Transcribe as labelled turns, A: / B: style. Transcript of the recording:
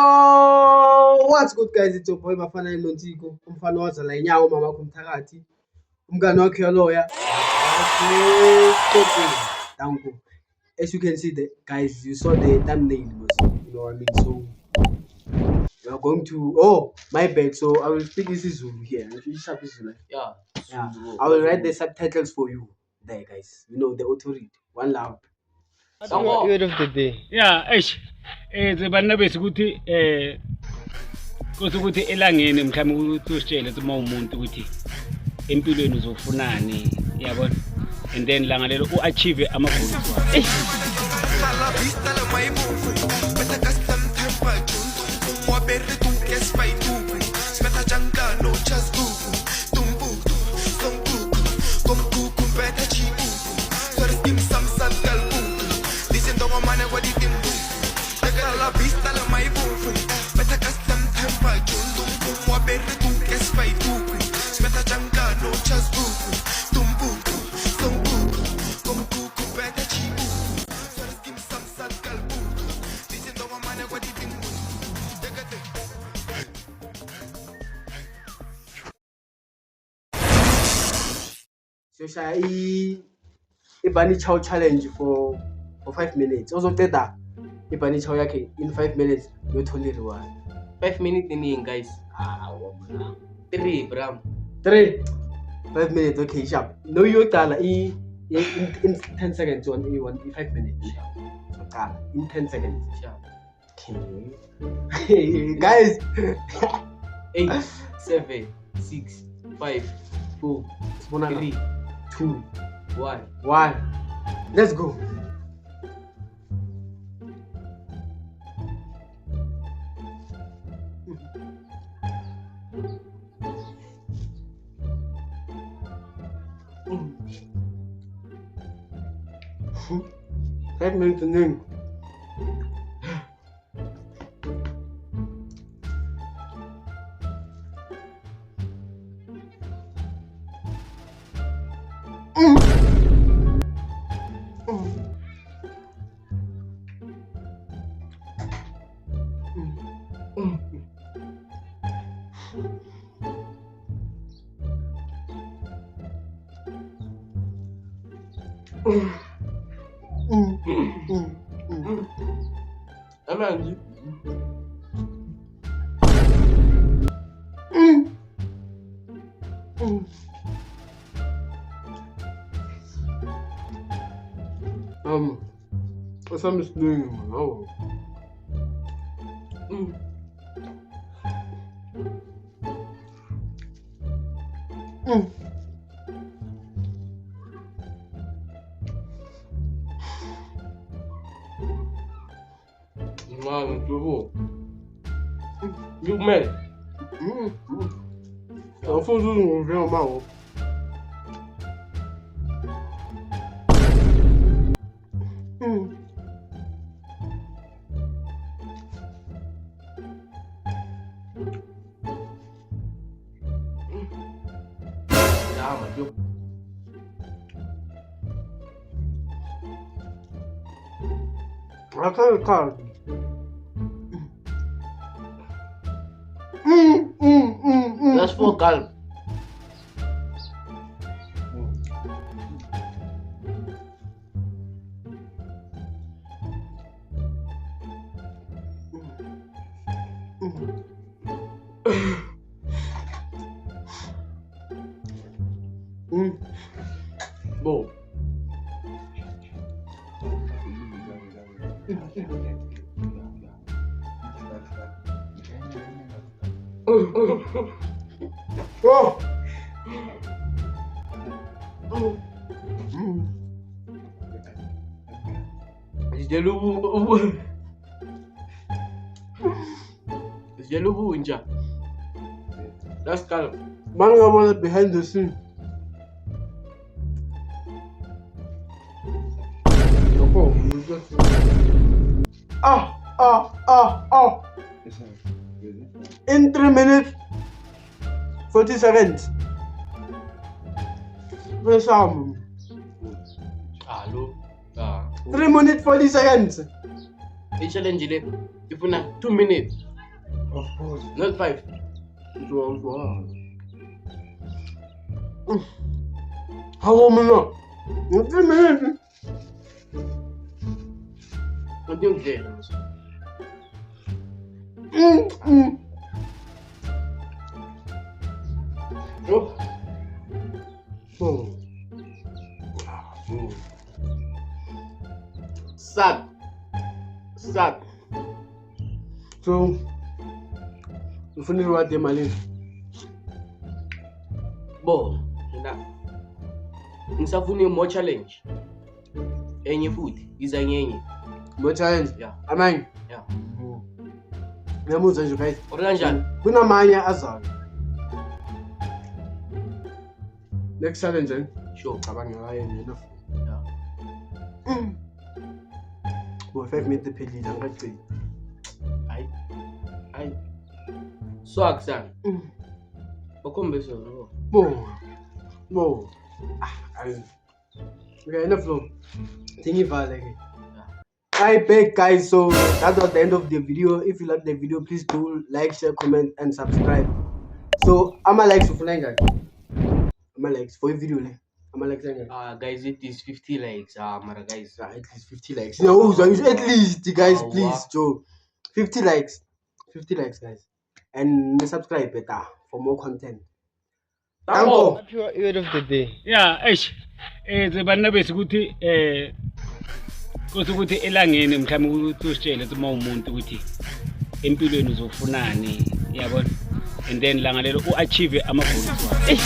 A: Yo, what's good guys? It's your boy Bafana Lontiko. Umfana wazala inyawo mama wakho Mthakathi. Umngane wakho yaloya. Danko. As you can see, guys, you saw the thumbnail, you know what I mean? So we are going to my bad. So I will speak isiZulu here.
B: Yeah.
A: I will write the subtitles for you there, guys. You know the auto read. One loud.
C: Word of the day.
D: Yeah, banna bese ukuthi ukuthi elangeni mhlawumbe ukuthi usitshele uma umuntu ukuthi empilweni uzofunani yabona and then langa lelo uachieve ama-goals wakhe.
A: So shall Bunny Chow challenge for 5 minutes. Also did that. Bunny Chow yake in 5 minutes you told it one.
B: 5 minutes in guys. 3 bram.
A: 3 5 minutes, okay, sharp. No you tala in 10 seconds on in 5 minutes. So in 10 seconds.
B: Sharp.
A: Okay. Guys.
B: 8, 7, 6, 5, 4, 3, 2, 1.
A: Let's go. Five minutes and then.
B: Amanzi.
A: What's I'm just doing? Oh.
B: Man, you man.
A: Eu fui um ver mal.
B: Calma, viu?
A: Aquele cara.
B: Just for calm.
A: Bom. Oh.
B: Jelubu inja. That's calm.
A: Man, I want behind the scene. In 3 minutes 40 seconds.
B: Hello.
A: 3 minutes 40 seconds.
B: I challenge ile ifuna 2 minutes.
A: Of course.
B: Not 5.
A: How long now? 3 minutes.
B: Não tem o que dizer. Oh.
A: Oh.
B: Sad.
A: So, ufuna iwadi emalini?
B: Bo, ngisafuna more challenge. Enye futhi, iza ngenye.
A: More challenge?
B: Yeah.
A: Amanye?
B: Yeah.
A: Ngiyamuzwa nje guys.
B: Or kanjani?
A: Kunamanye azayo. Next challenge then.
B: Sure.
A: Cabanga hayi enough.
B: Yeah.
A: Bo 5 minutes ephelile angiceli.
B: Hayi. Swag sana. Bakhombisa lo.
A: Bo. Ayi. Okay, enough long. Tingivale ke. Hi back guys, so that was the end of the video. If you like the video, please do like, share, comment and subscribe. So ama likes ufuna ngaki? Ama likes for a video le. Ama likes ngaki?
B: Guys, it is 50 likes. Mara guys.
A: At least 50 likes. No, at least guys, please, Joe. 50 likes. 50 likes guys. And subscribe better for more content. Tango.
C: Happy word of the day.
D: Yeah, banna bese ukuthi ukuthi elangeni mhlawumbe ukuthi usitshele ukuthi umuntu ukuthi empilweni uzofunani yabona and then langa lelo uachieve ama goals wakhe.